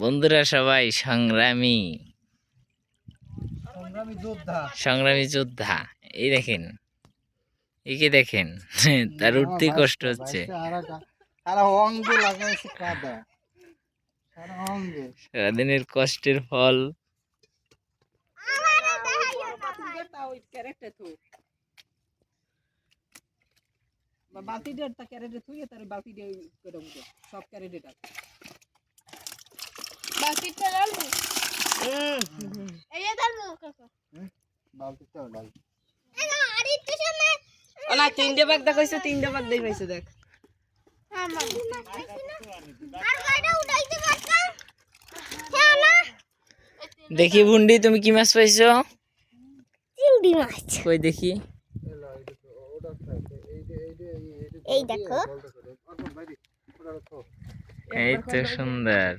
বন্ধুরা সবাই সংগ্রামী সংগ্রামী যোদ্ধা। এই দেখেন, একে দেখেন, তার উঠতে কষ্ট হচ্ছে। সারাদিনের কষ্টের ফল। তিনটে বাগ দেখাইছে, তিনটে বাগ দেখাইছে দেখ। দেখি বুন্ডি, তুমি কি মাছ পাইছো? চিংড়ি মাছ। কই দেখি। এই দেখো, এই তো সুন্দর।